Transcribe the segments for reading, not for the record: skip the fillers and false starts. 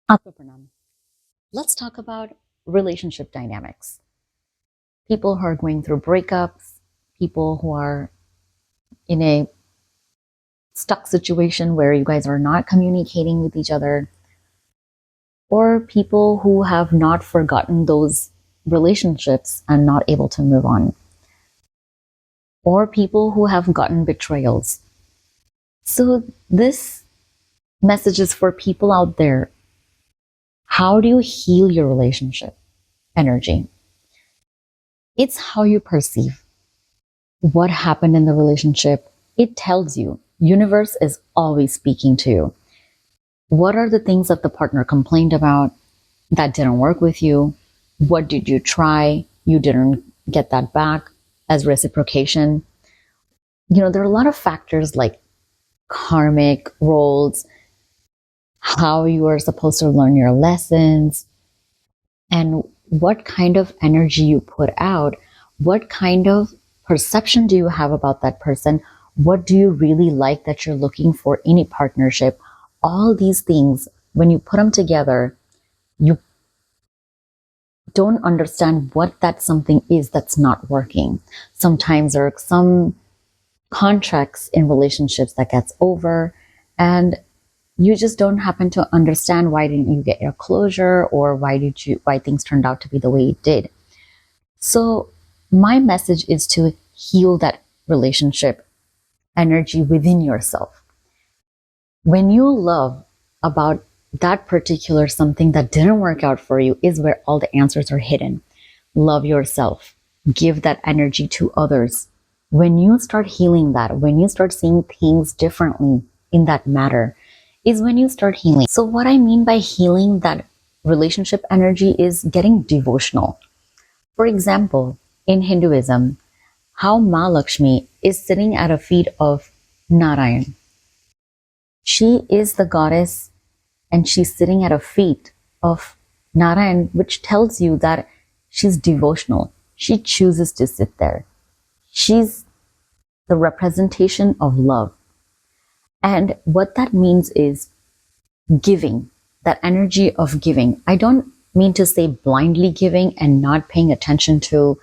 Atmapranam. Let's talk about relationship dynamics. People who are going through breakups, people who are in a stuck situation where you guys are not communicating with each other, or people who have not forgotten those relationships and not able to move on, or people who have gotten betrayals. So, this message is for people out there. How do you heal your relationship energy? It's how you perceive what happened in the relationship. It tells you. Universe is always speaking to you. What are the things that the partner complained about that didn't work with you? What did you try? You didn't get that back as reciprocation. There are a lot of factors like karmic roles, how you are supposed to learn your lessons, and what kind of energy you put out, what kind of perception do you have about that person, what do you really like that you're looking for in a partnership. All these things, when you put them together, you don't understand what that something is that's not working. Sometimes there are some contracts in relationships that gets over, and you just don't happen to understand why didn't you get your closure, or why things turned out to be the way it did. So my message is to heal that relationship energy within yourself. When you love about that particular something that didn't work out for you is where all the answers are hidden. Love yourself. Give that energy to others. When you start healing that, when you start seeing things differently in that matter, is when you start healing. So what I mean by healing that relationship energy is getting devotional. For example, in Hinduism, how Ma Lakshmi is sitting at the feet of Narayan. She is the goddess and she's sitting at the feet of Narayan, which tells you that she's devotional. She chooses to sit there. She's the representation of love. And what that means is giving, that energy of giving. I don't mean to say blindly giving and not paying attention to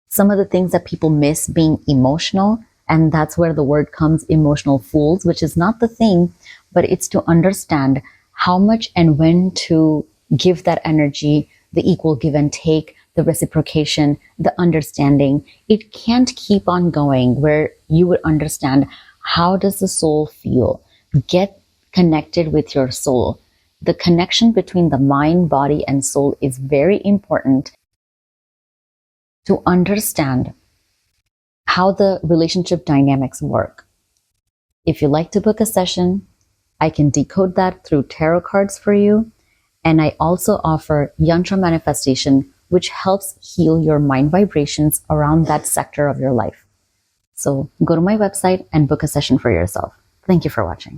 some of the things that people miss, being emotional. And that's where the word comes, emotional fools, which is not the thing, but it's to understand how much and when to give that energy, the equal give and take, the reciprocation, the understanding. It can't keep on going where you would understand, how does the soul feel? Get connected with your soul. The connection between the mind, body, and soul is very important to understand how the relationship dynamics work. If you'd like to book a session, I can decode that through tarot cards for you. And I also offer yantra manifestation, which helps heal your mind vibrations around that sector of your life. So go to my website and book a session for yourself. Thank you for watching.